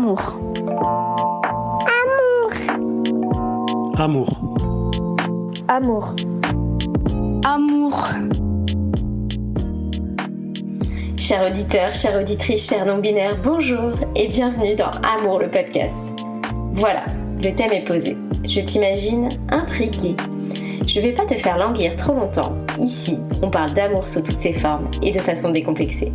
Amour. Amour. Amour. Amour. Chers auditeurs, chères auditrices, chers non-binaires, bonjour et bienvenue dans Amour le podcast. Voilà, le thème est posé. Je t'imagine intriguée. Je vais pas te faire languir trop longtemps. Ici, on parle d'amour sous toutes ses formes et de façon décomplexée.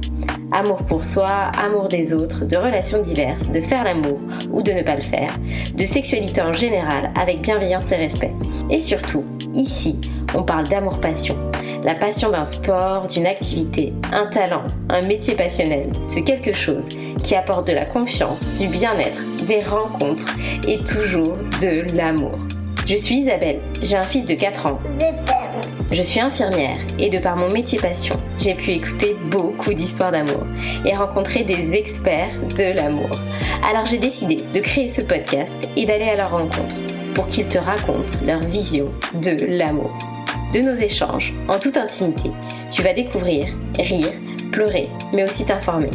Amour pour soi, amour des autres, de relations diverses, de faire l'amour ou de ne pas le faire, de sexualité en général avec bienveillance et respect. Et surtout, ici, on parle d'amour-passion. La passion d'un sport, d'une activité, un talent, un métier passionnel, ce quelque chose qui apporte de la confiance, du bien-être, des rencontres et toujours de l'amour. Je suis Isabelle, j'ai un fils de 4 ans. Je suis infirmière et de par mon métier passion, j'ai pu écouter beaucoup d'histoires d'amour et rencontrer des experts de l'amour. Alors j'ai décidé de créer ce podcast et d'aller à leur rencontre pour qu'ils te racontent leur vision de l'amour. De nos échanges, en toute intimité, tu vas découvrir, rire, pleurer, mais aussi t'informer.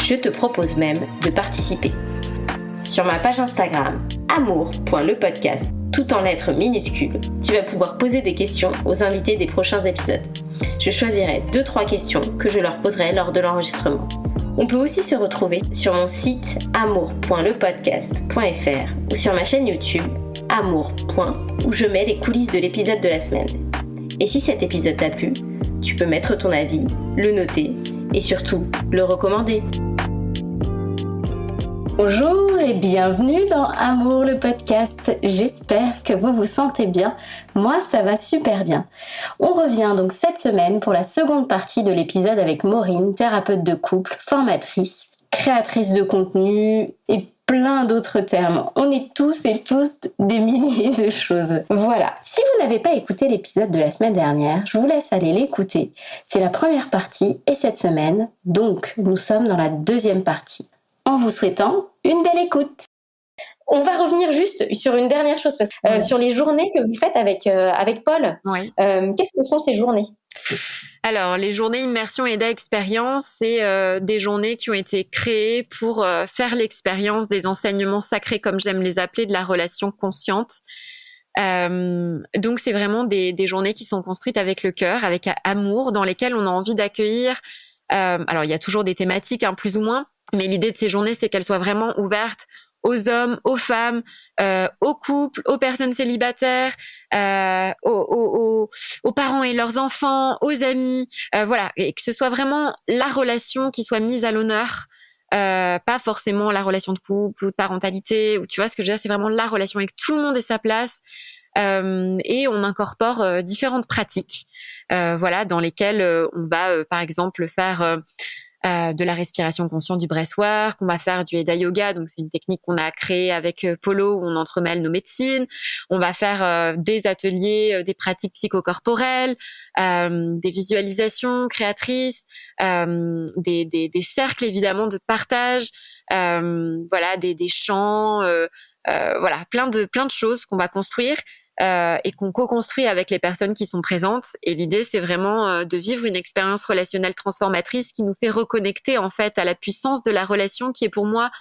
Je te propose même de participer. Sur ma page Instagram, amour.lepodcast, tout en lettres minuscules, tu vas pouvoir poser des questions aux invités des prochains épisodes. Je choisirai 2-3 questions que je leur poserai lors de l'enregistrement. On peut aussi se retrouver sur mon site amour.lepodcast.fr ou sur ma chaîne YouTube amour. Où je mets les coulisses de l'épisode de la semaine. Et si cet épisode t'a plu, tu peux mettre ton avis, le noter et surtout le recommander. Bonjour et bienvenue dans Amour le podcast. J'espère que vous vous sentez bien. Moi, ça va super bien. On revient donc cette semaine pour la seconde partie de l'épisode avec Maureen, thérapeute de couple, formatrice, créatrice de contenu et plein d'autres termes. On est tous et toutes des milliers de choses. Voilà. Si vous n'avez pas écouté l'épisode de la semaine dernière, je vous laisse aller l'écouter. C'est la première partie et cette semaine, donc nous sommes dans la deuxième partie. En vous souhaitant une belle écoute. On va revenir juste sur une dernière chose, parce que, sur les journées que vous faites avec Paul. Oui. Qu'est-ce que sont ces journées ? Alors, les journées immersion et d'expérience, c'est des journées qui ont été créées pour faire l'expérience des enseignements sacrés, comme j'aime les appeler, de la relation consciente. Donc, c'est vraiment des journées qui sont construites avec le cœur, avec amour, dans lesquelles on a envie d'accueillir. Alors, il y a toujours des thématiques, plus ou moins, mais l'idée de ces journées, c'est qu'elles soient vraiment ouvertes aux hommes, aux femmes, aux couples, aux personnes célibataires, aux parents et leurs enfants, aux amis, voilà, et que ce soit vraiment la relation qui soit mise à l'honneur, pas forcément la relation de couple ou de parentalité, ou tu vois ce que je veux dire, c'est vraiment la relation avec tout le monde et sa place, et on incorpore différentes pratiques, voilà, dans lesquelles on va par exemple faire de la respiration consciente, du breathwork, on va faire du Hatha Yoga, donc c'est une technique qu'on a créée avec Polo où on entremêle nos médecines. On va faire des ateliers, des pratiques psychocorporelles, des visualisations créatrices, des cercles évidemment de partage, voilà, des chants, voilà, plein de choses qu'on va construire. Et qu'on co-construit avec les personnes qui sont présentes. Et l'idée, c'est vraiment de vivre une expérience relationnelle transformatrice qui nous fait reconnecter en fait à la puissance de la relation, qui est pour moi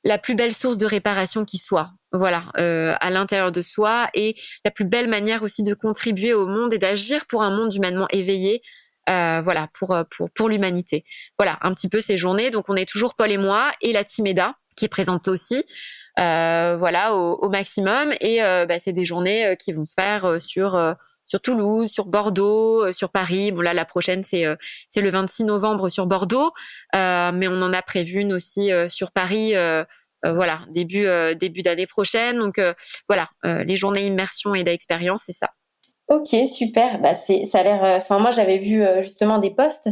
la plus belle source de réparation qui soit. Voilà, à l'intérieur de soi, et la plus belle manière aussi de contribuer au monde et d'agir pour un monde humainement éveillé. Voilà, pour l'humanité. Voilà, un petit peu ces journées. Donc, on est toujours Paul et moi, et la team Eda qui est présente aussi. Voilà, au maximum, et c'est des journées qui vont se faire sur Toulouse, sur Bordeaux, sur Paris. Bon là, la prochaine c'est le 26 novembre sur Bordeaux, mais on en a prévu une aussi sur Paris, voilà, début d'année prochaine. Donc voilà, les journées immersion et d'expérience, c'est ça. Ok, super. Ça a l'air. Enfin, moi, j'avais vu justement des posts,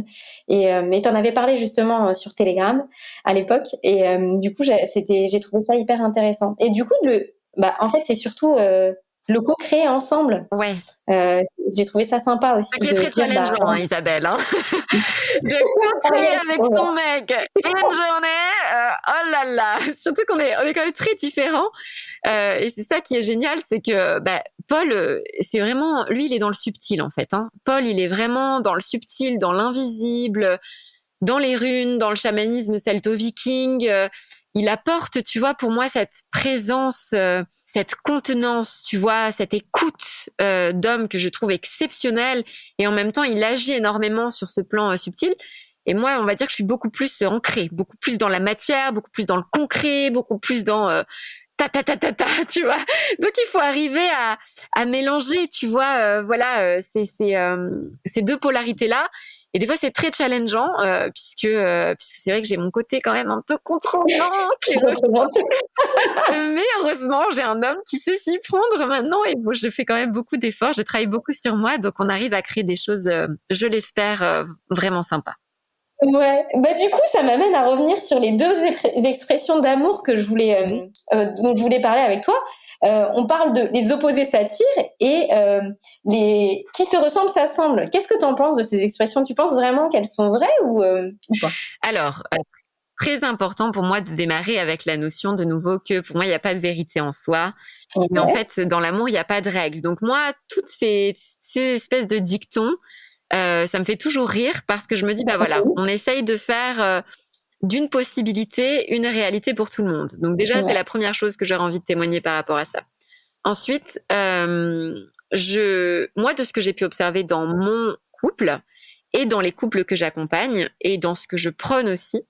mais t'en avais parlé justement sur Telegram à l'époque, et du coup, j'ai trouvé ça hyper intéressant. Et du coup, en fait, c'est surtout le co-créer ensemble. Ouais. J'ai trouvé ça sympa aussi. C'est très challengeant, Isabelle. De co-créer avec son mec une journée, oh là là. Surtout qu'on est quand même très différents. Et c'est ça qui est génial, c'est que Paul, c'est vraiment, lui, il est dans le subtil en fait. Paul, il est vraiment dans le subtil, dans l'invisible. dans les runes, dans le chamanisme celto-viking. Il apporte, tu vois, pour moi, cette présence, cette contenance, tu vois, cette écoute d'homme que je trouve exceptionnelle. Et en même temps, il agit énormément sur ce plan subtil. Et moi, on va dire que je suis beaucoup plus ancrée, beaucoup plus dans la matière, beaucoup plus dans le concret, beaucoup plus dans tu vois. Donc il faut arriver à mélanger, tu vois, ces deux polarités là. Et des fois c'est très challengeant puisque c'est vrai que j'ai mon côté quand même un peu contrôlant. Mais heureusement j'ai un homme qui sait s'y prendre maintenant et bon, je fais quand même beaucoup d'efforts, je travaille beaucoup sur moi, donc on arrive à créer des choses, je l'espère, vraiment sympas. Ouais, bah du coup ça m'amène à revenir sur les deux expressions d'amour que dont je voulais parler avec toi. On parle de les opposés s'attirent et les qui se ressemblent s'assemblent. Qu'est-ce que tu en penses de ces expressions? Tu penses vraiment qu'elles sont vraies ou pas? Alors, très important pour moi de démarrer avec la notion de nouveau que pour moi il n'y a pas de vérité en soi. Okay. Mais en fait dans l'amour il n'y a pas de règles. Donc moi toutes ces espèces de dictons ça me fait toujours rire parce que je me dis bah voilà, on essaye de faire d'une possibilité une réalité pour tout le monde. Donc déjà c'est la première chose que j'aurais envie de témoigner par rapport à ça. Ensuite, moi de ce que j'ai pu observer dans mon couple et dans les couples que j'accompagne et dans ce que je prône aussi,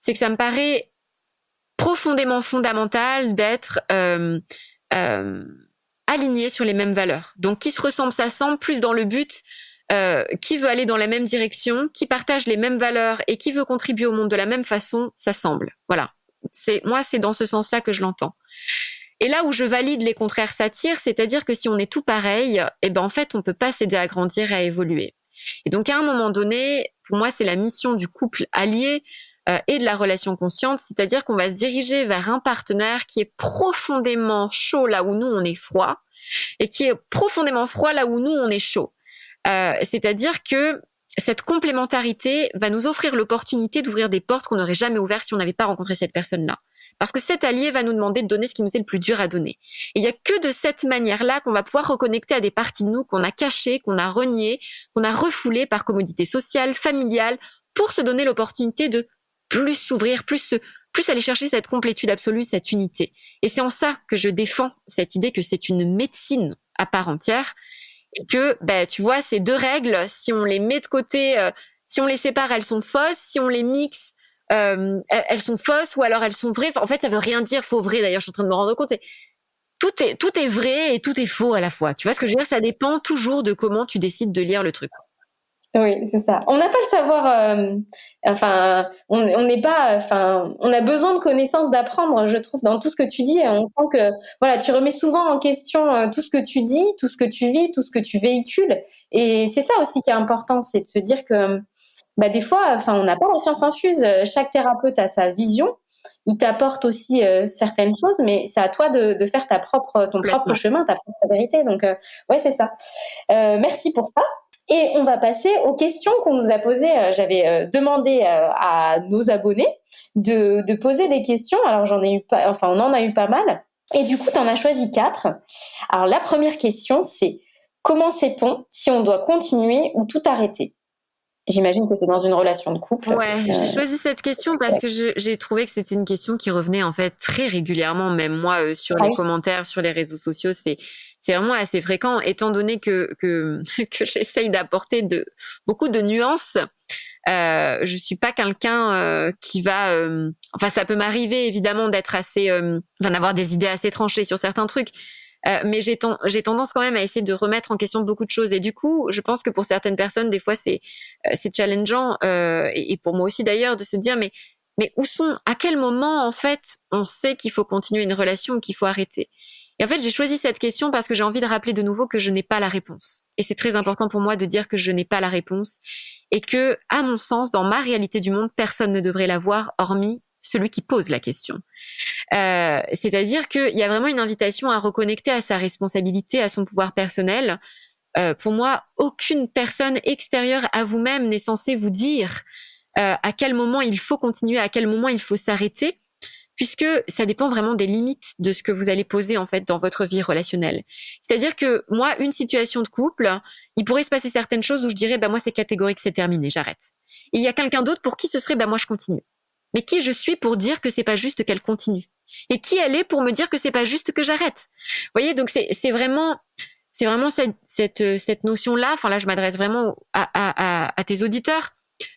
c'est que ça me paraît profondément fondamental d'être aligné sur les mêmes valeurs. Donc qui se ressemble s'assemble plus dans le but qui veut aller dans la même direction, qui partage les mêmes valeurs et qui veut contribuer au monde de la même façon, s'assemble. Voilà. C'est dans ce sens-là que je l'entends. Et là où je valide les contraires s'attirent, c'est-à-dire que si on est tout pareil, eh ben en fait on peut pas s'aider à grandir et à évoluer. Et donc à un moment donné, pour moi c'est la mission du couple allié et de la relation consciente, c'est-à-dire qu'on va se diriger vers un partenaire qui est profondément chaud là où nous on est froid et qui est profondément froid là où nous on est chaud. C'est-à-dire que cette complémentarité va nous offrir l'opportunité d'ouvrir des portes qu'on n'aurait jamais ouvertes si on n'avait pas rencontré cette personne-là. Parce que cet allié va nous demander de donner ce qui nous est le plus dur à donner. Et il n'y a que de cette manière-là qu'on va pouvoir reconnecter à des parties de nous qu'on a cachées, qu'on a reniées, qu'on a refoulées par commodité sociale, familiale, pour se donner l'opportunité de plus s'ouvrir, plus aller chercher cette complétude absolue, cette unité. Et c'est en ça que je défends cette idée que c'est une médecine à part entière. Et que, tu vois, ces deux règles, si on les met de côté, si on les sépare, elles sont fausses. Si on les mixe, elles sont fausses ou alors elles sont vraies. Enfin, en fait, ça veut rien dire faux, vrai. D'ailleurs, je suis en train de me rendre compte. Tout est vrai et tout est faux à la fois. Tu vois ce que je veux dire? Ça dépend toujours de comment tu décides de lire le truc. Oui, c'est ça. On n'a pas le savoir. On n'est pas. On a besoin de connaissances, d'apprendre. Je trouve dans tout ce que tu dis, on sent que voilà, tu remets souvent en question tout ce que tu dis, tout ce que tu vis, tout ce que tu véhicules. Et c'est ça aussi qui est important, c'est de se dire que des fois, on n'a pas la science infuse. Chaque thérapeute a sa vision. Il t'apporte aussi certaines choses, mais c'est à toi de faire ton propre chemin, ta propre vérité. Donc ouais, c'est ça. Merci pour ça. Et on va passer aux questions qu'on nous a posées. J'avais demandé à nos abonnés de poser des questions. Alors on en a eu pas mal. Et du coup, tu en as choisi 4. Alors la première question, c'est comment sait-on si on doit continuer ou tout arrêter? J'imagine que c'est dans une relation de couple. Ouais, j'ai choisi cette question parce que j'ai trouvé que c'était une question qui revenait en fait très régulièrement, même moi sur les commentaires, sur les réseaux sociaux, c'est vraiment assez fréquent, étant donné que j'essaye d'apporter beaucoup de nuances. Je suis pas quelqu'un qui va, ça peut m'arriver évidemment d'être assez, d'avoir des idées assez tranchées sur certains trucs. Mais j'ai tendance quand même à essayer de remettre en question beaucoup de choses et du coup je pense que pour certaines personnes des fois c'est challengeant et pour moi aussi d'ailleurs de se dire mais à quel moment en fait on sait qu'il faut continuer une relation ou qu'il faut arrêter. Et en fait j'ai choisi cette question parce que j'ai envie de rappeler de nouveau que je n'ai pas la réponse et c'est très important pour moi de dire que je n'ai pas la réponse et que à mon sens dans ma réalité du monde personne ne devrait l'avoir hormis celui qui pose la question. C'est-à-dire qu'il y a vraiment une invitation à reconnecter à sa responsabilité, à son pouvoir personnel. Pour moi, aucune personne extérieure à vous-même n'est censée vous dire à quel moment il faut continuer, à quel moment il faut s'arrêter, puisque ça dépend vraiment des limites de ce que vous allez poser en fait dans votre vie relationnelle. C'est-à-dire que moi, une situation de couple, il pourrait se passer certaines choses où je dirais moi c'est catégorique, c'est terminé, j'arrête. Et il y a quelqu'un d'autre pour qui ce serait, moi je continue. Mais qui je suis pour dire que c'est pas juste qu'elle continue? Et qui elle est pour me dire que c'est pas juste que j'arrête? Vous voyez, donc c'est vraiment cette notion-là. Enfin là, je m'adresse vraiment à tes auditeurs,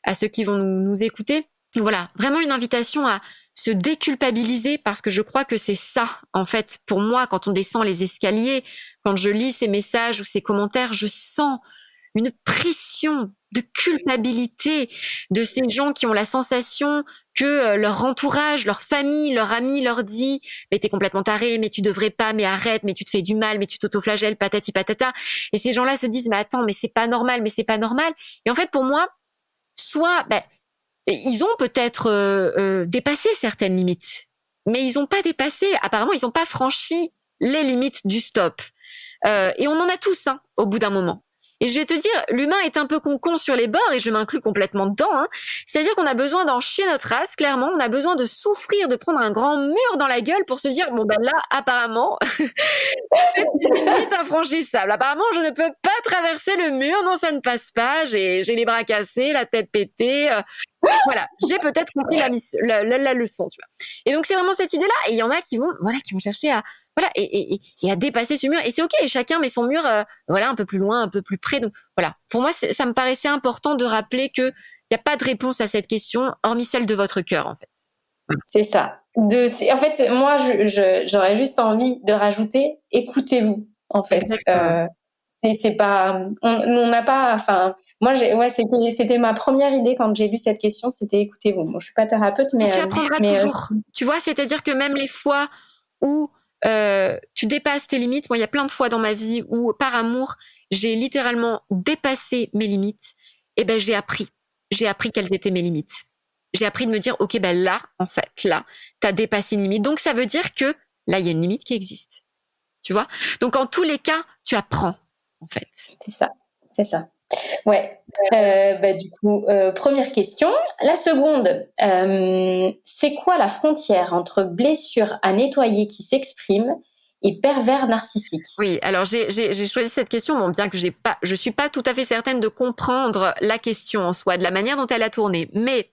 à ceux qui vont nous écouter. Voilà, vraiment une invitation à se déculpabiliser, parce que je crois que c'est ça, en fait, pour moi, quand on descend les escaliers, quand je lis ces messages ou ces commentaires, je sens une pression de culpabilité de ces gens qui ont la sensation que leur entourage, leur famille, leur ami leur dit « mais t'es complètement taré, mais tu devrais pas, mais arrête, mais tu te fais du mal, mais tu t'autoflagelles, patati patata ». Et ces gens-là se disent « mais attends, mais c'est pas normal, mais c'est pas normal ». Et en fait, pour moi, soit ils ont peut-être dépassé certaines limites, mais ils ont pas dépassé, apparemment, ils ont pas franchi les limites du stop. Et on en a tous, hein, au bout d'un moment. Et je vais te dire, l'humain est un peu con sur les bords, et je m'inclus complètement dedans, hein. C'est-à-dire qu'on a besoin d'en chier notre race, clairement. On a besoin de souffrir, de prendre un grand mur dans la gueule pour se dire, bon ben là, apparemment, c'est une limite infranchissable. Apparemment, je ne peux pas traverser le mur. Non, ça ne passe pas. J'ai les bras cassés, la tête pétée. Voilà, j'ai peut-être compris la leçon, tu vois. Et donc c'est vraiment cette idée-là. Et il y en a qui vont chercher à à dépasser ce mur. Et c'est ok. Et chacun met son mur, un peu plus loin, un peu plus près. Donc voilà. Pour moi, ça me paraissait important de rappeler que il y a pas de réponse à cette question, hormis celle de votre cœur, en fait. C'est ça. En fait, moi, j'aurais juste envie de rajouter, écoutez-vous, en fait. C'est pas, on n'a pas, enfin, moi, c'était ma première idée quand j'ai lu cette question, c'était écoutez-vous. Bon, je suis pas thérapeute, mais tu apprendras toujours. Tu vois, c'est-à-dire que même les fois où tu dépasses tes limites, moi, il y a plein de fois dans ma vie où, par amour, j'ai littéralement dépassé mes limites. Et ben, j'ai appris quelles étaient mes limites. J'ai appris de me dire, ok, ben là, en fait, là, t'as dépassé une limite. Donc, ça veut dire que là, il y a une limite qui existe. Tu vois? Donc, en tous les cas, tu apprends. En fait. C'est ça. Ouais. Du coup, première question. La seconde, c'est quoi la frontière entre blessure à nettoyer qui s'exprime et pervers narcissique? Oui, alors j'ai choisi cette question, bon, bien que je suis pas tout à fait certaine de comprendre la question en soi, de la manière dont elle a tourné, mais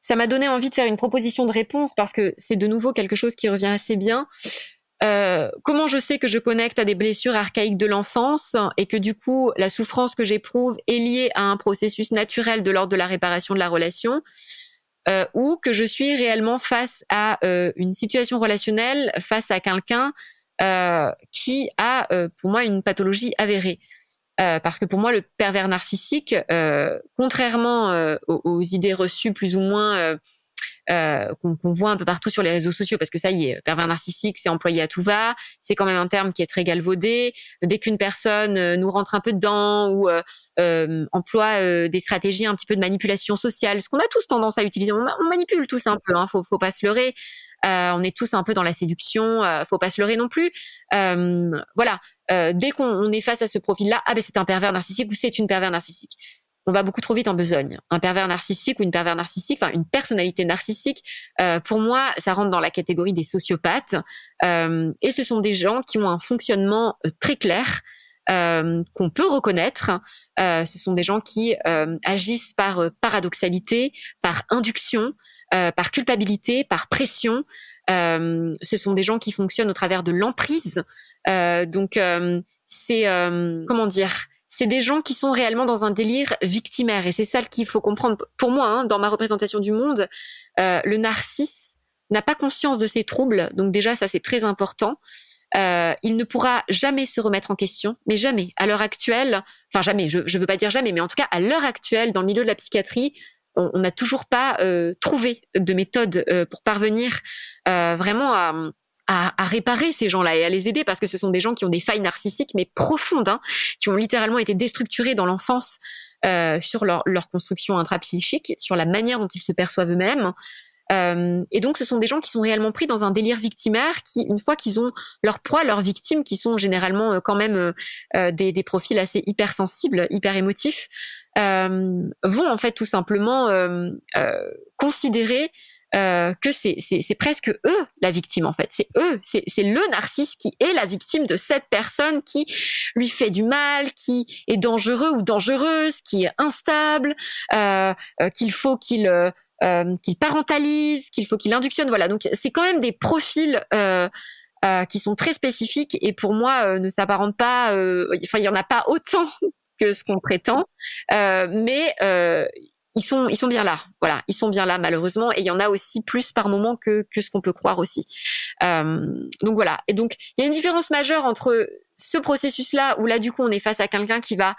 ça m'a donné envie de faire une proposition de réponse parce que c'est de nouveau quelque chose qui revient assez bien. Comment je sais que je connecte à des blessures archaïques de l'enfance et que du coup la souffrance que j'éprouve est liée à un processus naturel de l'ordre de la réparation de la relation, ou que je suis réellement face à une situation relationnelle, face à quelqu'un qui a pour moi une pathologie avérée. Parce que pour moi le pervers narcissique, contrairement aux idées reçues plus ou moins qu'on voit un peu partout sur les réseaux sociaux, parce que ça y est, pervers narcissique, c'est employé à tout va, c'est quand même un terme qui est très galvaudé. Dès qu'une personne nous rentre un peu dedans ou emploie des stratégies un petit peu de manipulation sociale, ce qu'on a tous tendance à utiliser, on manipule tous un peu, hein, faut pas se leurrer. On est tous un peu dans la séduction, faut pas se leurrer non plus. Dès qu'on est face à ce profil-là, c'est un pervers narcissique ou c'est une pervers narcissique. On va beaucoup trop vite en besogne. Un pervers narcissique ou une pervers narcissique, enfin une personnalité narcissique, pour moi, ça rentre dans la catégorie des sociopathes. Et ce sont des gens qui ont un fonctionnement très clair, qu'on peut reconnaître. Ce sont des gens qui agissent par paradoxalité, par induction, par culpabilité, par pression. Ce sont des gens qui fonctionnent au travers de l'emprise. C'est des gens qui sont réellement dans un délire victimaire. Et c'est ça qu'il faut comprendre. Pour moi, hein, dans ma représentation du monde, le narcisse n'a pas conscience de ses troubles. Donc déjà, ça, c'est très important. Il ne pourra jamais se remettre en question. Mais jamais. À l'heure actuelle, enfin jamais, je veux pas dire jamais, mais en tout cas, à l'heure actuelle, dans le milieu de la psychiatrie, on n'a toujours pas trouvé de méthode pour parvenir vraiment à réparer ces gens-là et à les aider, parce que ce sont des gens qui ont des failles narcissiques mais profondes, hein, qui ont littéralement été déstructurés dans l'enfance sur leur construction intrapsychique, sur la manière dont ils se perçoivent eux-mêmes. Et donc ce sont des gens qui sont réellement pris dans un délire victimaire, qui, une fois qu'ils ont leur proie, leurs victimes, qui sont généralement quand même des profils assez hypersensibles, hyper émotifs, vont en fait tout simplement considérer que c'est presque eux la victime en fait. C'est eux, c'est le narcisse qui est la victime de cette personne qui lui fait du mal, qui est dangereux ou dangereuse, qui est instable, qu'il faut qu'il parentalise, qu'il faut qu'il inductionne. Voilà, donc c'est quand même des profils qui sont très spécifiques et pour moi ne s'apparentent pas. Enfin, il y en a pas autant que ce qu'on prétend, mais ils sont bien là. Voilà, ils sont bien là malheureusement et il y en a aussi plus par moment que ce qu'on peut croire aussi. Donc voilà. Et donc il y a une différence majeure entre ce processus-là où là du coup on est face à quelqu'un qui va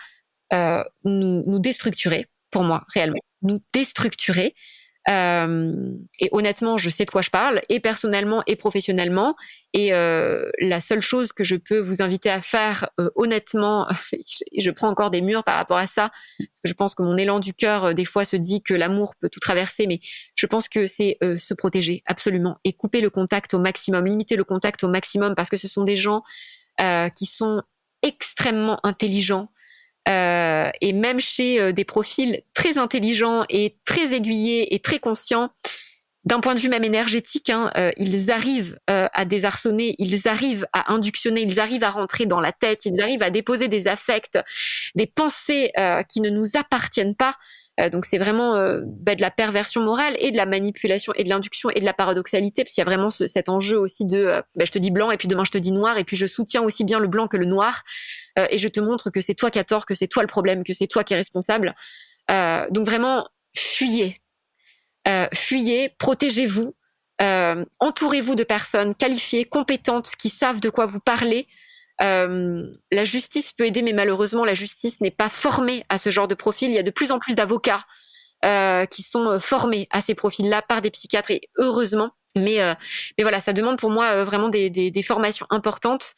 nous déstructurer, pour moi réellement, nous déstructurer. Et honnêtement, je sais de quoi je parle, et personnellement et professionnellement. Et la seule chose que je peux vous inviter à faire, honnêtement, je prends encore des murs par rapport à ça, parce que je pense que mon élan du cœur, des fois, se dit que l'amour peut tout traverser, mais je pense que c'est se protéger, absolument, et couper le contact au maximum, limiter le contact au maximum, parce que ce sont des gens qui sont extrêmement intelligents, et même chez des profils très intelligents et très aiguillés et très conscients, d'un point de vue même énergétique, ils arrivent à désarçonner, ils arrivent à inductionner, ils arrivent à rentrer dans la tête, ils arrivent à déposer des affects, des pensées qui ne nous appartiennent pas. Donc c'est vraiment de la perversion morale et de la manipulation et de l'induction et de la paradoxalité, parce qu'il y a vraiment cet enjeu aussi de je te dis blanc et puis demain je te dis noir et puis je soutiens aussi bien le blanc que le noir et je te montre que c'est toi qui as tort, que c'est toi le problème, que c'est toi qui es responsable. Donc vraiment fuyez, protégez-vous, entourez-vous de personnes qualifiées, compétentes, qui savent de quoi vous parlez. La justice peut aider, mais malheureusement, la justice n'est pas formée à ce genre de profil. Il y a de plus en plus d'avocats qui sont formés à ces profils-là par des psychiatres, et heureusement. Mais voilà, ça demande pour moi vraiment des formations importantes.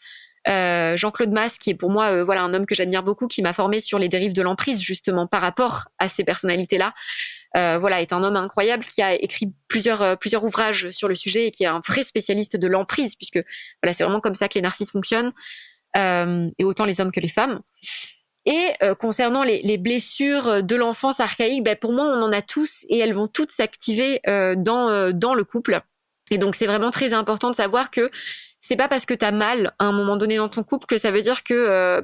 Jean-Claude Masse, qui est pour moi un homme que j'admire beaucoup, qui m'a formé sur les dérives de l'emprise justement par rapport à ces personnalités-là. Est un homme incroyable qui a écrit plusieurs ouvrages sur le sujet et qui est un vrai spécialiste de l'emprise, puisque c'est vraiment comme ça que les narcisses fonctionnent, et autant les hommes que les femmes. Et concernant les blessures de l'enfance archaïque, pour moi on en a tous et elles vont toutes s'activer dans le couple. Et donc c'est vraiment très important de savoir que c'est pas parce que t'as mal à un moment donné dans ton couple que ça veut dire que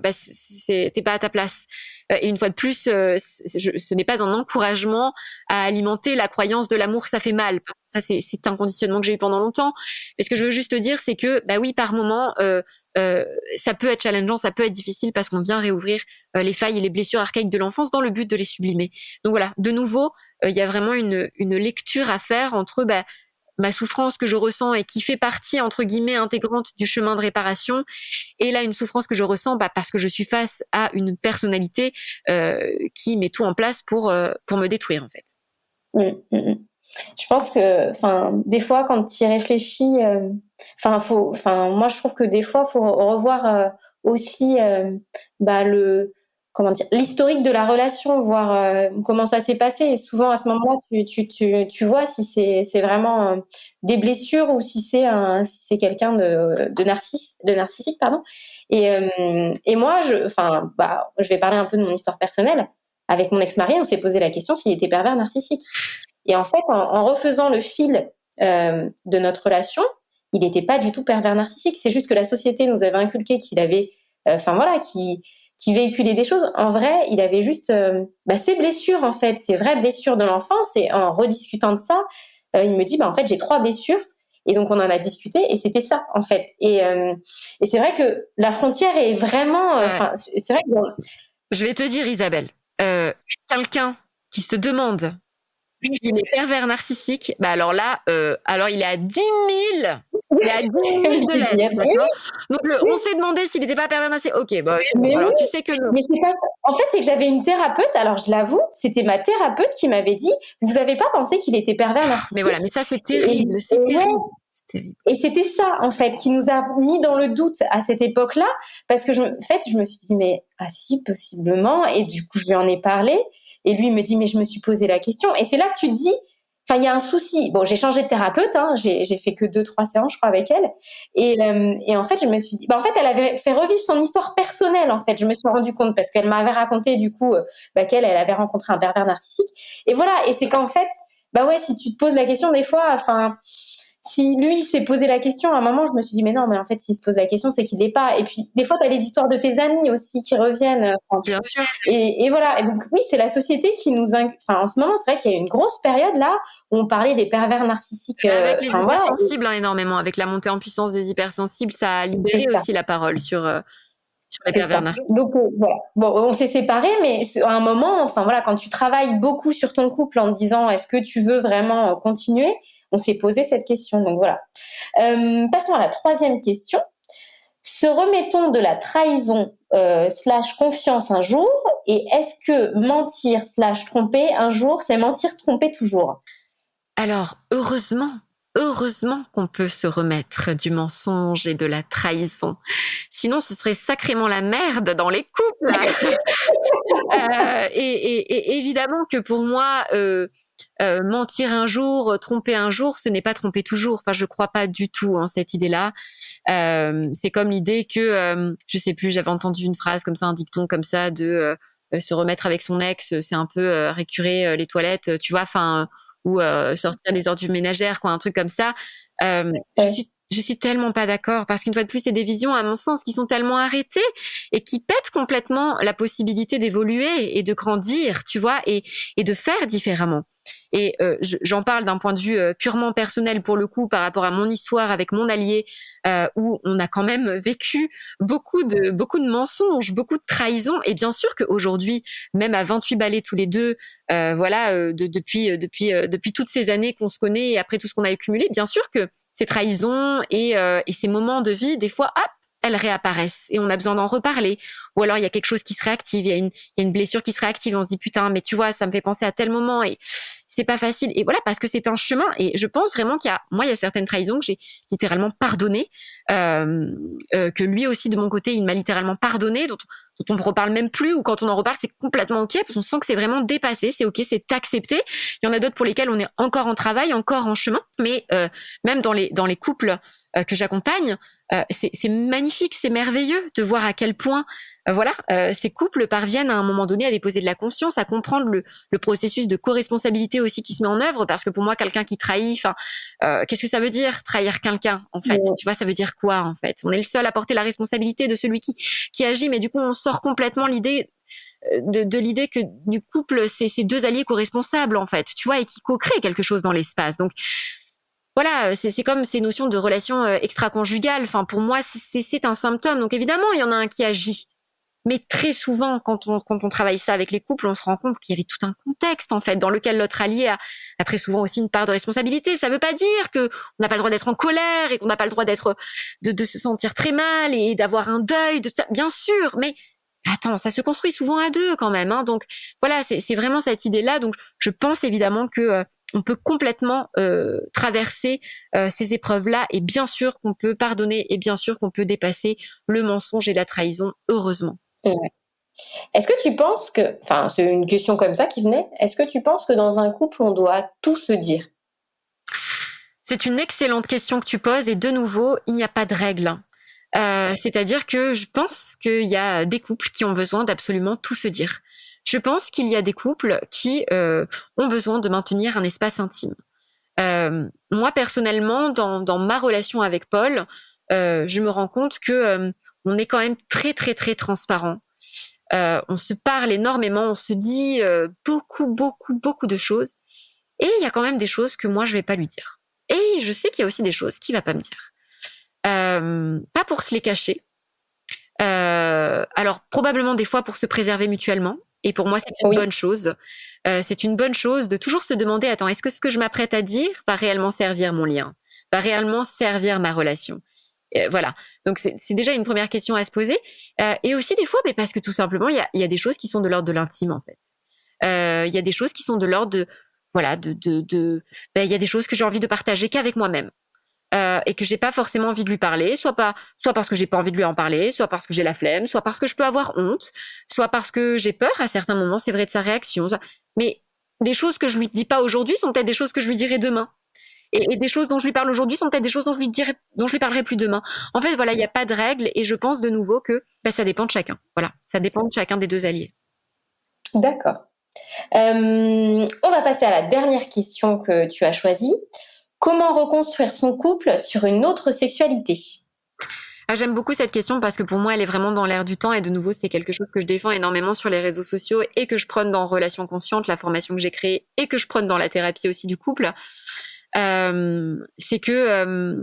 t'es pas à ta place. Et une fois de plus, ce n'est pas un encouragement à alimenter la croyance de l'amour, ça fait mal. Ça, c'est un conditionnement que j'ai eu pendant longtemps. Mais ce que je veux juste te dire, c'est que, oui, par moment, ça peut être challengeant, ça peut être difficile parce qu'on vient réouvrir les failles et les blessures archaïques de l'enfance dans le but de les sublimer. Donc voilà, de nouveau, il y a vraiment une lecture à faire entre ma souffrance que je ressens et qui fait partie, entre guillemets, intégrante du chemin de réparation, et là, une souffrance que je ressens parce que je suis face à une personnalité qui met tout en place pour me détruire, en fait. Je pense que, des fois, quand tu y réfléchis, moi, je trouve que des fois, faut revoir aussi l'historique de la relation, voir comment ça s'est passé. Et souvent, à ce moment-là, tu vois si c'est vraiment des blessures ou si c'est quelqu'un de narcissique, pardon. Et moi, je vais parler un peu de mon histoire personnelle. Avec mon ex-mari, on s'est posé la question s'il était pervers narcissique. Et en fait, en refaisant le fil de notre relation, il n'était pas du tout pervers narcissique. C'est juste que la société nous avait inculqué qu'il avait, qui véhiculait des choses. En vrai, il avait juste ses blessures, en fait, ses vraies blessures de l'enfance. Et en rediscutant de ça, il me dit, en fait, j'ai 3 blessures. Et donc, on en a discuté et c'était ça, en fait. Et c'est vrai que la frontière est vraiment... c'est vrai que... Je vais te dire, Isabelle, quelqu'un qui se demande s'il est pervers narcissique, alors là, il est à 10 000... Il y a 10 000 de l'aide, d'accord. Donc, on s'est demandé s'il n'était pas pervers narcissique. Ok, alors tu sais que non. Mais c'est pas ça. En fait, c'est que j'avais une thérapeute, alors je l'avoue, c'était ma thérapeute qui m'avait dit, vous n'avez pas pensé qu'il était pervers narcissique. Mais voilà, mais ça c'est terrible, c'est terrible. Et c'était ça, en fait, qui nous a mis dans le doute à cette époque-là, parce que je me suis dit, mais si, possiblement, et du coup, je lui en ai parlé, et lui, il me dit, mais je me suis posé la question, et c'est là que tu te dis, il y a un souci. Bon, j'ai changé de thérapeute, j'ai fait que 2-3 séances, je crois, avec elle. Et en fait, je me suis dit, en fait, elle avait fait revivre son histoire personnelle, en fait. Je me suis rendu compte parce qu'elle m'avait raconté, du coup, qu'elle avait rencontré un pervers narcissique. Et voilà. Et c'est qu'en fait, bah ouais, si tu te poses la question des fois, enfin, si lui s'est posé la question, à un moment, je me suis dit, mais non, mais en fait, s'il se pose la question, c'est qu'il l'est pas. Et puis, des fois, t'as les histoires de tes amis aussi qui reviennent. Bien sûr. Et voilà. Et donc, oui, c'est la société qui nous, enfin, en ce moment, c'est vrai qu'il y a une grosse période là où on parlait des pervers narcissiques. Avec les Enfin, hypersensibles, énormément. Avec la montée en puissance des hypersensibles, ça a libéré aussi la parole sur les pervers narcissiques. Donc, voilà. Bon, on s'est séparés, mais à un moment, enfin, voilà, quand tu travailles beaucoup sur ton couple en te disant, est-ce que tu veux vraiment continuer? On s'est posé cette question. Donc, voilà. Passons à la troisième question. Se remettons de la trahison / confiance un jour, et est-ce que mentir / tromper un jour, c'est mentir, tromper toujours? Alors, heureusement qu'on peut se remettre du mensonge et de la trahison. Sinon, ce serait sacrément la merde dans les couples. Et évidemment que pour moi, mentir un jour, tromper un jour, ce n'est pas tromper toujours. Enfin, je crois pas du tout cette idée-là. C'est comme l'idée que, je sais plus, j'avais entendu une phrase comme ça, un dicton comme ça, de se remettre avec son ex, c'est un peu récurer les toilettes, tu vois, enfin, ou sortir les ordures ménagères, quoi, un truc comme ça. Je suis tellement pas d'accord, parce qu'une fois de plus, c'est des visions, à mon sens, qui sont tellement arrêtées et qui pètent complètement la possibilité d'évoluer et de grandir, tu vois, et de faire différemment. Et j'en parle d'un point de vue purement personnel pour le coup, par rapport à mon histoire avec mon allié, où on a quand même vécu beaucoup de mensonges, beaucoup de trahisons. Et bien sûr qu'aujourd'hui, même à 28 balais tous les deux, depuis toutes ces années qu'on se connaît et après tout ce qu'on a accumulé, bien sûr que ces trahisons et ces moments de vie, des fois, hop, elles réapparaissent et on a besoin d'en reparler. Ou alors il y a quelque chose qui se réactive, il y a une blessure qui se réactive, on se dit putain, mais tu vois, ça me fait penser à tel moment et c'est pas facile. Et voilà, parce que c'est un chemin. Et je pense vraiment il y a certaines trahisons que j'ai littéralement pardonnées, que lui aussi de mon côté, il m'a littéralement pardonné, dont on ne reparle même plus, ou quand on en reparle, c'est complètement ok, parce qu'on sent que c'est vraiment dépassé, c'est ok, c'est accepté. Il y en a d'autres pour lesquels on est encore en travail, encore en chemin, mais même dans les couples que j'accompagne, c'est magnifique, c'est merveilleux de voir à quel point ces couples parviennent à un moment donné à déposer de la conscience, à comprendre le processus de co-responsabilité aussi qui se met en œuvre, parce que pour moi, quelqu'un qui trahit, qu'est-ce que ça veut dire trahir quelqu'un en fait? Tu vois, ça veut dire quoi en fait? On est le seul à porter la responsabilité de celui qui agit, mais du coup, on sort complètement l'idée de l'idée que du couple, c'est deux alliés co-responsables en fait, tu vois, et qui co-créent quelque chose dans l'espace. Donc voilà, c'est comme ces notions de relations extra-conjugales. Enfin, pour moi, c'est un symptôme. Donc évidemment, il y en a un qui agit. Mais très souvent, quand on travaille ça avec les couples, on se rend compte qu'il y avait tout un contexte, en fait, dans lequel l'autre allié a très souvent aussi une part de responsabilité. Ça veut pas dire que on n'a pas le droit d'être en colère et qu'on n'a pas le droit de se sentir très mal et d'avoir un deuil, bien sûr, mais attends, ça se construit souvent à deux quand même, hein. Donc voilà, c'est vraiment cette idée-là. Donc je pense évidemment que on peut complètement traverser ces épreuves-là, et bien sûr qu'on peut pardonner, et bien sûr qu'on peut dépasser le mensonge et la trahison, heureusement. Ouais. Est-ce que tu penses que, enfin, c'est une question comme ça qui venait, est-ce que tu penses que dans un couple, on doit tout se dire? C'est une excellente question que tu poses, et de nouveau, il n'y a pas de règle. C'est-à-dire que je pense qu'il y a des couples qui ont besoin d'absolument tout se dire. Je pense qu'il y a des couples qui ont besoin de maintenir un espace intime. Moi, personnellement, dans ma relation avec Paul, je me rends compte que on est quand même très, très, très transparent. On se parle énormément, on se dit beaucoup, beaucoup, beaucoup de choses. Et il y a quand même des choses que moi, je vais pas lui dire. Et je sais qu'il y a aussi des choses qu'il va pas me dire. Pas pour se les cacher. Alors, probablement des fois pour se préserver mutuellement. Et pour moi, c'est une bonne chose. C'est une bonne chose de toujours se demander, attends, est-ce que ce que je m'apprête à dire va réellement servir mon lien, va réellement servir ma relation? Voilà. Donc, c'est déjà une première question à se poser. Et aussi, des fois, mais parce que tout simplement, il y a des choses qui sont de l'ordre de l'intime, en fait. Il y a des choses qui sont de l'ordre de, voilà, il y a des choses que j'ai envie de partager qu'avec moi-même. Et que j'ai pas forcément envie de lui parler, soit parce que j'ai pas envie de lui en parler, soit parce que j'ai la flemme, soit parce que je peux avoir honte, soit parce que j'ai peur à certains moments, c'est vrai, de sa réaction. Mais des choses que je lui dis pas aujourd'hui sont peut-être des choses que je lui dirai demain. Et des choses dont je lui parle aujourd'hui sont peut-être des choses dont je lui parlerai plus demain. En fait, voilà, il y a pas de règle, et je pense de nouveau que ça dépend de chacun. Voilà, ça dépend de chacun des deux alliés. D'accord. On va passer à la dernière question que tu as choisie. Comment reconstruire son couple sur une autre sexualité ? J'aime beaucoup cette question parce que pour moi, elle est vraiment dans l'air du temps et de nouveau, c'est quelque chose que je défends énormément sur les réseaux sociaux et que je prône dans Relations Conscientes, la formation que j'ai créée et que je prône dans la thérapie aussi du couple. C'est que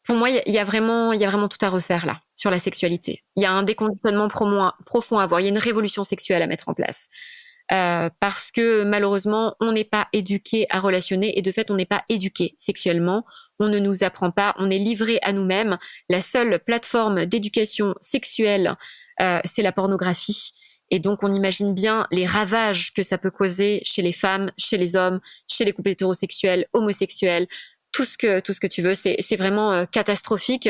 pour moi, il y a vraiment tout à refaire là sur la sexualité. Il y a un déconditionnement profond à avoir. Il y a une révolution sexuelle à mettre en place. Parce que malheureusement, on n'est pas éduqué à relationner et de fait, on n'est pas éduqué sexuellement. On ne nous apprend pas, on est livré à nous-mêmes. La seule plateforme d'éducation sexuelle, c'est la pornographie. Et donc, on imagine bien les ravages que ça peut causer chez les femmes, chez les hommes, chez les couples hétérosexuels, homosexuels, tout ce que tu veux. C'est vraiment catastrophique.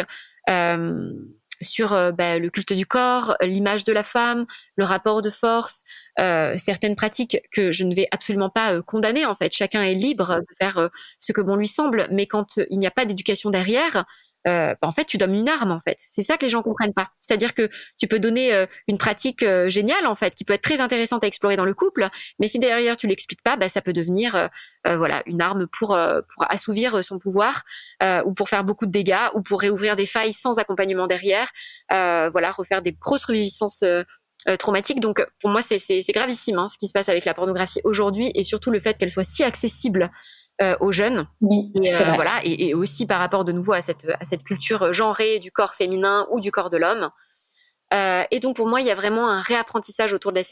Sur le culte du corps, l'image de la femme, le rapport de force, certaines pratiques que je ne vais absolument pas condamner en fait. Chacun est libre de faire ce que bon lui semble, mais quand il n'y a pas d'éducation derrière, en fait, tu donnes une arme en fait. C'est ça que les gens comprennent pas. C'est-à-dire que tu peux donner une pratique géniale en fait, qui peut être très intéressante à explorer dans le couple, mais si derrière tu l'expliques pas, ça peut devenir une arme pour assouvir son pouvoir ou pour faire beaucoup de dégâts ou pour réouvrir des failles sans accompagnement derrière. Refaire des grosses reviviscences traumatiques. Donc pour moi, c'est gravissime ce qui se passe avec la pornographie aujourd'hui et surtout le fait qu'elle soit si accessible aux jeunes. Oui, et aussi par rapport de nouveau à cette culture genrée du corps féminin ou du corps de l'homme. Et donc pour moi, il y a vraiment un réapprentissage autour de la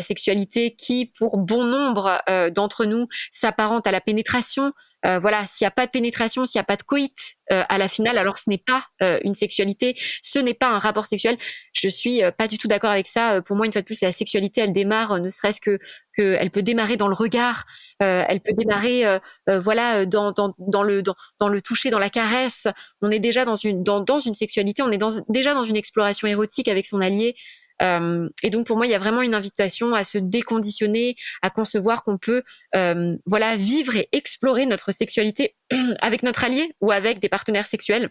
sexualité qui, pour bon nombre d'entre nous, s'apparente à la pénétration. S'il n'y a pas de pénétration, s'il n'y a pas de coït à la finale, alors ce n'est pas une sexualité, ce n'est pas un rapport sexuel. Je suis pas du tout d'accord avec ça. Pour moi, une fois de plus, la sexualité, elle démarre, ne serait-ce que elle peut démarrer dans le regard, elle peut démarrer dans le toucher, dans la caresse. On est déjà dans une sexualité, on est déjà dans une exploration érotique avec son allié. Et donc pour moi, il y a vraiment une invitation à se déconditionner, à concevoir qu'on peut vivre et explorer notre sexualité avec notre allié ou avec des partenaires sexuels.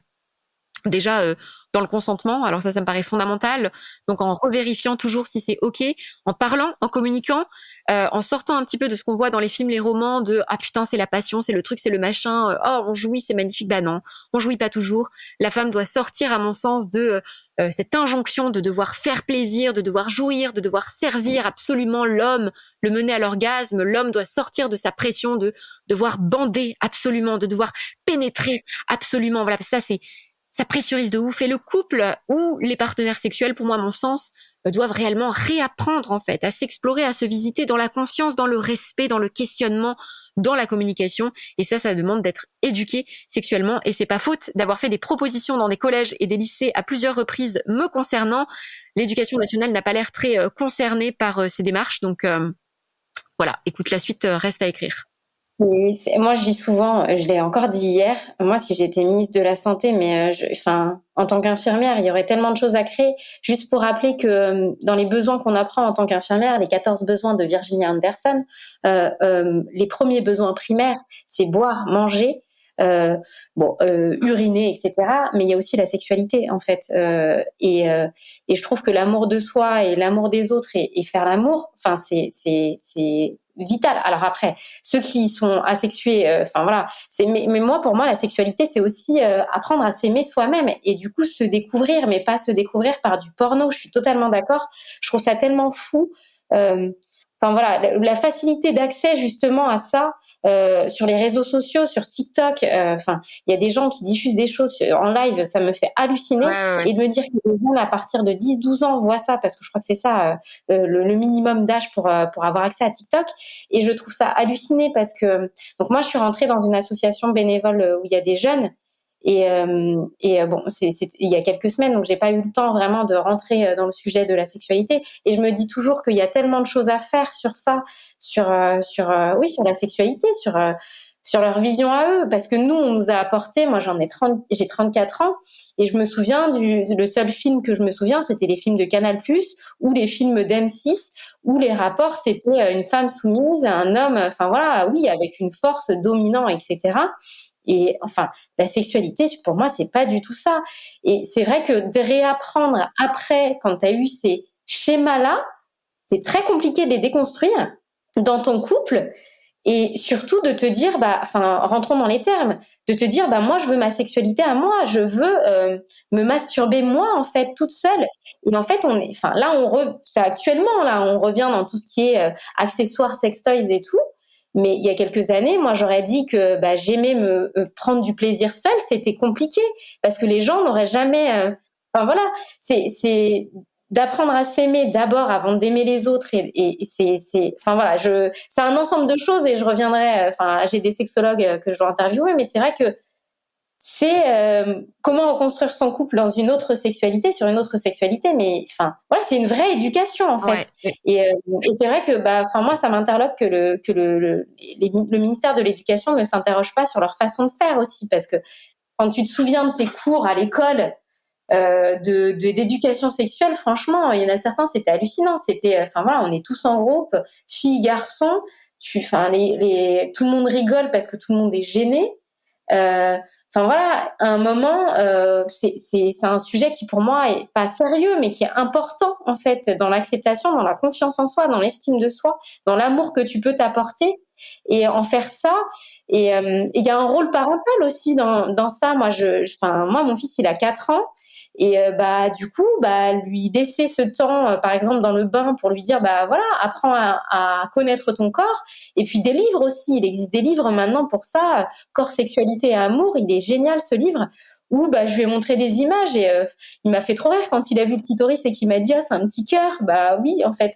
Déjà dans le consentement, alors ça me paraît fondamental, donc en revérifiant toujours si c'est ok, en parlant, en communiquant, en sortant un petit peu de ce qu'on voit dans les films, les romans de ah putain c'est la passion, c'est le truc, c'est le machin, on jouit, c'est magnifique. Non, on jouit pas toujours. La femme doit sortir à mon sens de cette injonction de devoir faire plaisir, de devoir jouir, de devoir servir absolument l'homme, le mener à l'orgasme. L'homme doit sortir de sa pression de devoir bander absolument, de devoir pénétrer absolument. Voilà, ça pressurise de ouf. Et le couple ou les partenaires sexuels, pour moi, à mon sens, doivent réellement réapprendre en fait à s'explorer, à se visiter dans la conscience, dans le respect, dans le questionnement, dans la communication. Et ça demande d'être éduqué sexuellement. Et c'est pas faute d'avoir fait des propositions dans des collèges et des lycées à plusieurs reprises me concernant. L'éducation nationale n'a pas l'air très concernée par ces démarches. Donc écoute, la suite reste à écrire. Moi, je dis souvent, je l'ai encore dit hier, moi, si j'étais ministre de la Santé, en tant qu'infirmière, il y aurait tellement de choses à créer. Juste pour rappeler que dans les besoins qu'on apprend en tant qu'infirmière, les 14 besoins de Virginia Anderson, les premiers besoins primaires, c'est boire, manger, uriner, etc. Mais il y a aussi la sexualité, en fait. Et je trouve que l'amour de soi et l'amour des autres et faire l'amour, c'est vital. Alors après, ceux qui sont asexués, mais moi, pour moi, la sexualité, c'est aussi apprendre à s'aimer soi-même et du coup se découvrir, mais pas se découvrir par du porno. Je suis totalement d'accord. Je trouve ça tellement fou. La facilité d'accès justement à ça sur les réseaux sociaux, sur TikTok. Il y a des gens qui diffusent des choses en live, ça me fait halluciner. Ouais. Et de me dire que les gens à partir de 10-12 ans voient ça, parce que je crois que c'est ça le minimum d'âge pour avoir accès à TikTok. Et je trouve ça halluciné parce que donc moi je suis rentrée dans une association bénévole où il y a des jeunes. Et c'est il y a quelques semaines, donc j'ai pas eu le temps vraiment de rentrer dans le sujet de la sexualité. Et je me dis toujours qu'il y a tellement de choses à faire sur ça, sur la sexualité, sur leur vision à eux, parce que nous, on nous a apporté. Moi, j'ai 34 ans, et je me souviens le seul film que je me souviens, c'était les films de Canal+ ou les films d'M6, où les rapports c'était une femme soumise à un homme, avec une force dominant, etc. Et la sexualité, pour moi, c'est pas du tout ça. Et c'est vrai que de réapprendre après, quand tu as eu ces schémas-là, c'est très compliqué de les déconstruire dans ton couple. Et surtout de te dire, rentrons dans les termes, de te dire, moi, je veux ma sexualité à moi, je veux me masturber moi, en fait, toute seule. Et en fait, c'est actuellement, là, on revient dans tout ce qui est accessoires, sextoys et tout. Mais il y a quelques années, moi, j'aurais dit que j'aimais me prendre du plaisir seule, c'était compliqué parce que les gens n'auraient jamais. C'est d'apprendre à s'aimer d'abord avant d'aimer les autres c'est un ensemble de choses et je reviendrai j'ai des sexologues que je dois interviewer, mais c'est vrai que c'est comment reconstruire son couple dans une autre sexualité, sur une autre sexualité, mais c'est une vraie éducation en fait. Ouais. Et c'est vrai que moi ça m'interloque que le ministère de l'Éducation ne s'interroge pas sur leur façon de faire aussi, parce que quand tu te souviens de tes cours à l'école d'éducation sexuelle, franchement, il y en a certains, c'était hallucinant. C'était, on est tous en groupe, filles, garçons. Tout le monde rigole parce que tout le monde est gêné. À un moment, c'est un sujet qui pour moi est pas sérieux, mais qui est important en fait dans l'acceptation, dans la confiance en soi, dans l'estime de soi, dans l'amour que tu peux t'apporter et en faire ça. Et il y a un rôle parental aussi dans ça. Moi, mon fils, il a 4 ans. Et du coup, lui laisser ce temps, par exemple dans le bain, pour lui dire apprends à connaître ton corps. Et puis des livres aussi, il existe des livres maintenant pour ça, Corps, sexualité et amour. Il est génial ce livre où je lui ai montré des images et il m'a fait trop rire quand il a vu le clitoris et qu'il m'a dit c'est un petit cœur. Oui, en fait.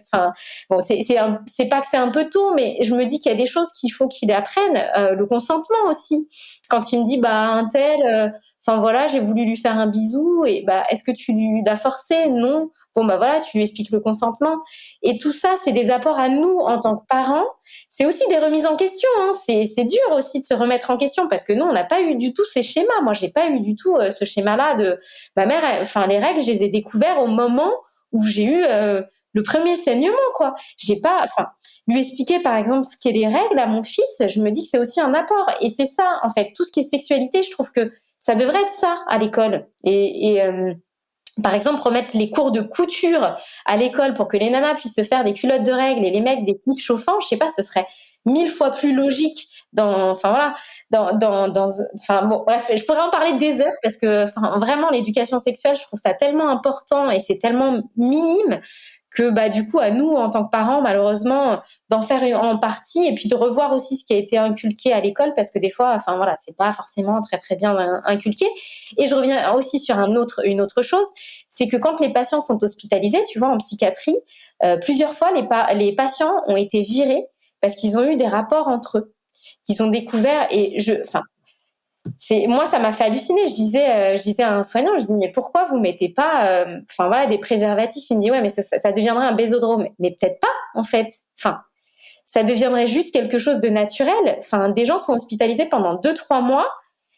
C'est pas que c'est un peu tôt, mais je me dis qu'il y a des choses qu'il faut qu'il apprenne. Le consentement aussi. Quand il me dit un tel j'ai voulu lui faire un bisou et est-ce que tu l'as forcé? Non. Tu lui expliques le consentement. Et tout ça, c'est des apports à nous en tant que parents. C'est aussi des remises en question. Hein. C'est dur aussi de se remettre en question parce que nous, on n'a pas eu du tout ces schémas. Moi, j'ai pas eu du tout ce schéma-là de ma mère. Les règles, je les ai découvertes au moment où j'ai eu le premier saignement, quoi. J'ai pas, lui expliquer par exemple ce qu'est les règles à mon fils. Je me dis que c'est aussi un apport. Et c'est ça, en fait, tout ce qui est sexualité. Je trouve que ça devrait être ça à l'école. Et par exemple, remettre les cours de couture à l'école pour que les nanas puissent se faire des culottes de règles et les mecs des slips chauffants, je sais pas, ce serait 1000 fois plus logique bref, je pourrais en parler des heures parce que, vraiment, l'éducation sexuelle, je trouve ça tellement important et c'est tellement minime que du coup à nous en tant que parents malheureusement d'en faire en partie et puis de revoir aussi ce qui a été inculqué à l'école parce que des fois c'est pas forcément très très bien inculqué. Et je reviens aussi sur une autre chose, c'est que quand les patients sont hospitalisés, tu vois, en psychiatrie, plusieurs fois les patients ont été virés parce qu'ils ont eu des rapports entre eux qu'ils ont découvert. Et moi, ça m'a fait halluciner. Je disais à un soignant, je dis mais pourquoi vous mettez pas, des préservatifs? Il me dit ouais, mais ça deviendrait un bésodrome. Mais peut-être pas, en fait. Ça deviendrait juste quelque chose de naturel. Des gens sont hospitalisés pendant 2-3 mois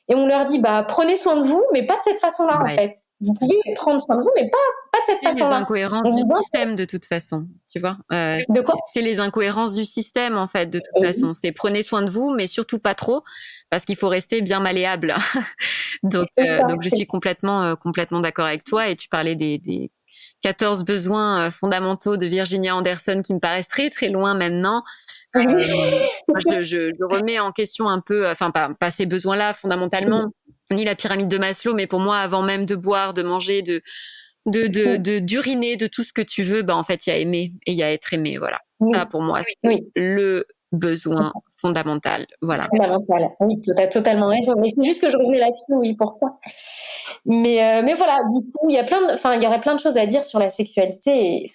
et on leur dit prenez soin de vous, mais pas de cette façon-là, en fait. Vous pouvez prendre soin de vous, mais pas de cette façon-là. C'est les incohérences du système, de toute façon, tu vois. De quoi? C'est les incohérences du système, en fait, de toute façon. C'est prenez soin de vous, mais surtout pas trop, parce qu'il faut rester bien malléable. donc je suis complètement d'accord avec toi. Et tu parlais des 14 besoins fondamentaux de Virginia Anderson qui me paraissent très, très loin maintenant. Je remets en question un peu, pas ces besoins-là fondamentalement, ni la pyramide de Maslow, mais pour moi, avant même de boire, de manger, d'uriner, de tout ce que tu veux, en fait, il y a aimer et il y a être aimé, voilà. Ça, pour moi, c'est le besoin fondamental, voilà. Fondamental, oui, tu as totalement raison. Mais c'est juste que je revenais là-dessus, oui, pour ça. Mais voilà, du coup, il y aurait plein de choses à dire sur la sexualité.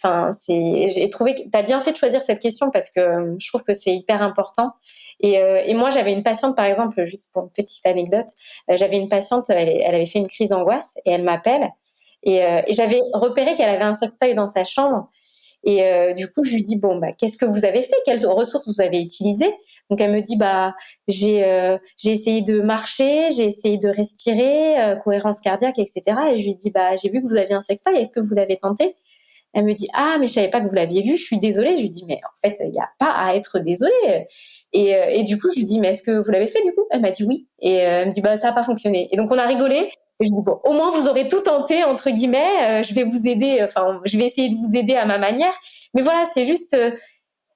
J'ai trouvé que tu as bien fait de choisir cette question parce que je trouve que c'est hyper important. Et moi, j'avais une patiente, par exemple, juste pour une petite anecdote, j'avais une patiente, elle avait fait une crise d'angoisse et elle m'appelle et j'avais repéré qu'elle avait un sextoy dans sa chambre. Et du coup, je lui dis qu'est-ce que vous avez fait? Quelles ressources vous avez utilisées? Donc elle me dit j'ai essayé de marcher, j'ai essayé de respirer, cohérence cardiaque, etc. Et je lui dis j'ai vu que vous aviez un sextoy, est-ce que vous l'avez tenté? Elle me dit mais je savais pas que vous l'aviez vu, je suis désolée. Je lui dis mais en fait il y a pas à être désolée. Et du coup je lui dis mais est-ce que vous l'avez fait du coup? Elle m'a dit oui. Et elle me dit ça a pas fonctionné. Et donc on a rigolé. Et je dis bon, au moins vous aurez tout tenté entre guillemets. Je vais vous aider. Enfin, je vais essayer de vous aider à ma manière. Mais voilà, c'est juste.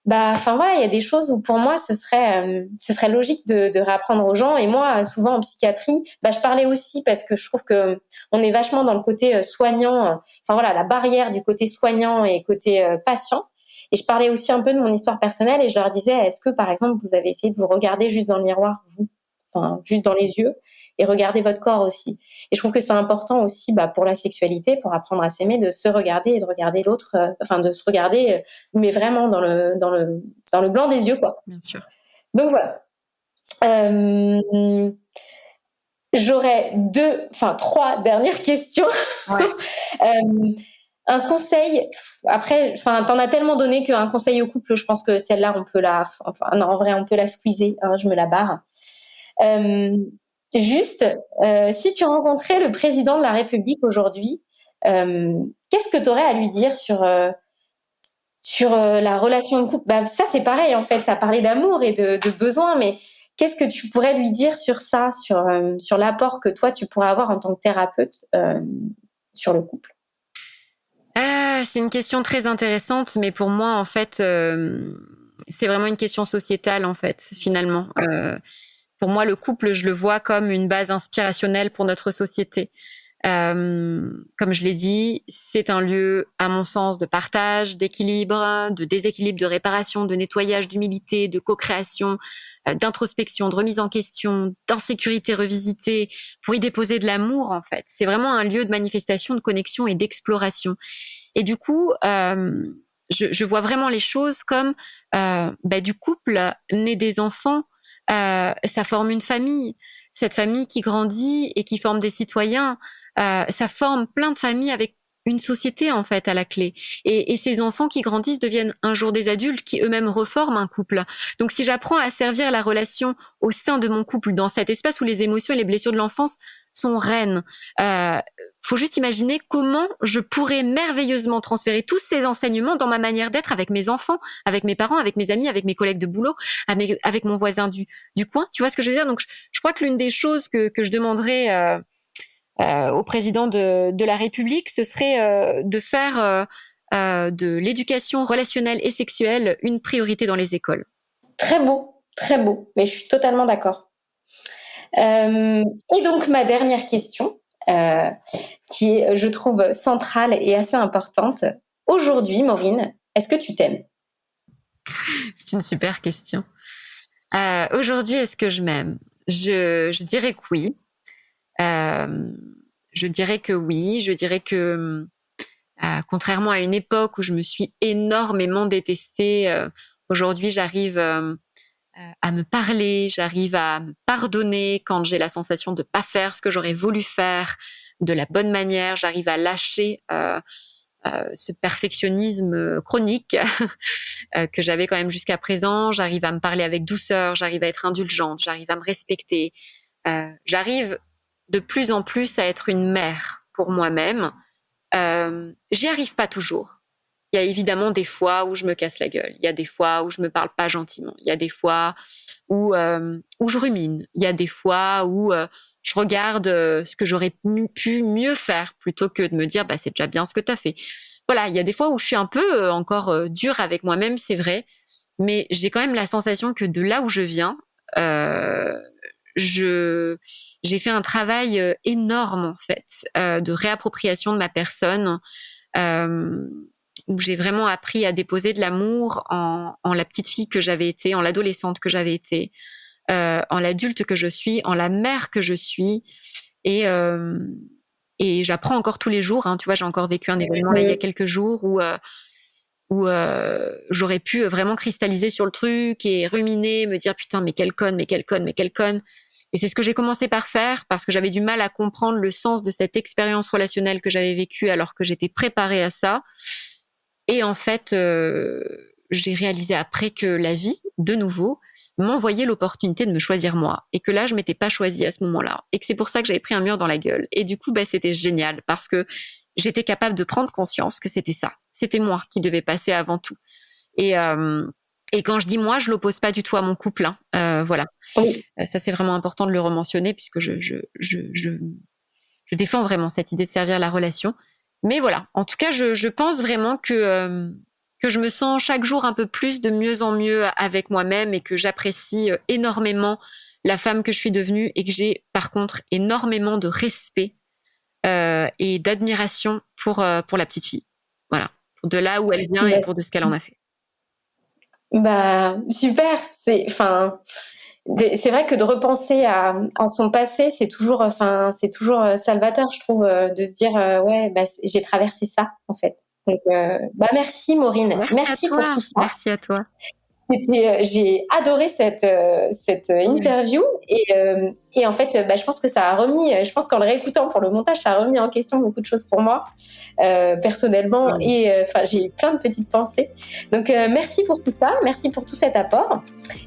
Enfin voilà, il y a des choses où pour moi ce serait logique de réapprendre aux gens. Et moi, souvent en psychiatrie, je parlais aussi parce que je trouve que on est vachement dans le côté soignant. Enfin voilà, la barrière du côté soignant et côté patient. Et je parlais aussi un peu de mon histoire personnelle et je leur disais, est-ce que par exemple vous avez essayé de vous regarder juste dans le miroir, vous, enfin juste dans les yeux, et regarder votre corps aussi. Et je trouve que c'est important aussi pour la sexualité, pour apprendre à s'aimer, de se regarder et de regarder l'autre, de se regarder, mais vraiment dans le blanc des yeux, quoi. Bien sûr. Donc voilà. J'aurais 3 dernières questions. Ouais. Un conseil, après, t'en as tellement donné qu'un conseil au couple, je pense que celle-là, on peut en vrai, on peut la squeezer, hein, je me la barre. Si tu rencontrais le président de la République aujourd'hui, qu'est-ce que tu aurais à lui dire sur la relation de couple? Ça, c'est pareil, en fait. Tu as parlé d'amour et de besoin, mais qu'est-ce que tu pourrais lui dire sur ça, sur l'apport que toi, tu pourrais avoir en tant que thérapeute sur le couple? C'est une question très intéressante, mais pour moi, en fait, c'est vraiment une question sociétale, en fait, finalement. Pour moi, le couple, je le vois comme une base inspirationnelle pour notre société. Comme je l'ai dit, c'est un lieu, à mon sens, de partage, d'équilibre, de déséquilibre, de réparation, de nettoyage, d'humilité, de co-création, d'introspection, de remise en question, d'insécurité revisitée, pour y déposer de l'amour, en fait. C'est vraiment un lieu de manifestation, de connexion et d'exploration. Et du coup, je vois vraiment les choses comme du couple naît des enfants, ça forme une famille. Cette famille qui grandit et qui forme des citoyens, ça forme plein de familles avec une société en fait à la clé. Et ces enfants qui grandissent deviennent un jour des adultes qui eux-mêmes reforment un couple. Donc si j'apprends à servir la relation au sein de mon couple, dans cet espace où les émotions et les blessures de l'enfance sont reines, faut juste imaginer comment je pourrais merveilleusement transférer tous ces enseignements dans ma manière d'être avec mes enfants, avec mes parents, avec mes amis, avec mes collègues de boulot, avec mon voisin du coin. Tu vois ce que je veux dire? Donc je crois que l'une des choses que je demanderais au président de la République, ce serait de faire de l'éducation relationnelle et sexuelle une priorité dans les écoles. Très beau, mais je suis totalement d'accord. Et donc ma dernière question, qui est, je trouve, centrale et assez importante. Aujourd'hui, Maureen, est-ce que tu t'aimes? C'est une super question. Aujourd'hui, est-ce que je m'aime? Je dirais que oui. Je dirais que oui. Je dirais que contrairement à une époque où je me suis énormément détestée, aujourd'hui, j'arrive à me parler, j'arrive à me pardonner quand j'ai la sensation de pas faire ce que j'aurais voulu faire de la bonne manière. J'arrive à lâcher ce perfectionnisme chronique que j'avais quand même jusqu'à présent. J'arrive à me parler avec douceur, j'arrive à être indulgente, j'arrive à me respecter. J'arrive de plus en plus à être une mère pour moi-même. J'y arrive pas toujours. Il y a évidemment des fois où je me casse la gueule. Il y a des fois où je me parle pas gentiment. Il y a des fois où je rumine. Il y a des fois où je regarde ce que j'aurais pu mieux faire plutôt que de me dire c'est déjà bien ce que t'as fait. Voilà, il y a des fois où je suis un peu encore dure avec moi-même, c'est vrai, mais j'ai quand même la sensation que de là où je viens, j'ai fait un travail énorme en fait de réappropriation de ma personne, où j'ai vraiment appris à déposer de l'amour en la petite fille que j'avais été, en l'adolescente que j'avais été, en l'adulte que je suis, en la mère que je suis, et j'apprends encore tous les jours. Tu vois, j'ai encore vécu un événement là il y a quelques jours où j'aurais pu vraiment cristalliser sur le truc et ruminer, me dire putain mais quelle conne. Et c'est ce que j'ai commencé par faire parce que j'avais du mal à comprendre le sens de cette expérience relationnelle que j'avais vécue alors que j'étais préparée à ça. Et en fait, j'ai réalisé après que la vie, de nouveau, m'envoyait l'opportunité de me choisir moi. Et que là, je m'étais pas choisie à ce moment-là. Et que c'est pour ça que j'avais pris un mur dans la gueule. Et du coup, c'était génial parce que j'étais capable de prendre conscience que c'était ça. C'était moi qui devais passer avant tout. Et quand je dis moi, je l'oppose pas du tout à mon couple. Voilà. Oui. Ça, c'est vraiment important de le rementionner puisque je je défends vraiment cette idée de servir la relation. Mais voilà, en tout cas, je pense vraiment que je me sens chaque jour un peu plus de mieux en mieux avec moi-même et que j'apprécie énormément la femme que je suis devenue et que j'ai par contre énormément de respect et d'admiration pour la petite fille. Voilà, de là où elle vient et pour de ce qu'elle en a fait. Bah super, c'est vrai que de repenser à son passé, c'est toujours salvateur, je trouve, de se dire ouais, bah j'ai traversé ça en fait. Donc merci Maureen, merci pour tout ça. Merci à toi. J'ai adoré cette interview et en fait je pense que ça a remis, je pense qu'en le réécoutant pour le montage, ça a remis en question beaucoup de choses pour moi personnellement et j'ai plein de petites pensées. Donc merci pour tout ça, merci pour tout cet apport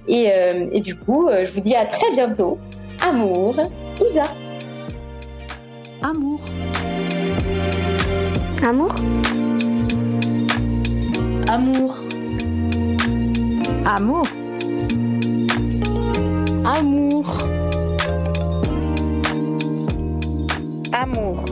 et du coup je vous dis à très bientôt. Amour, Isa. Amour. Amour. Amour. Amour. Amour. Amour.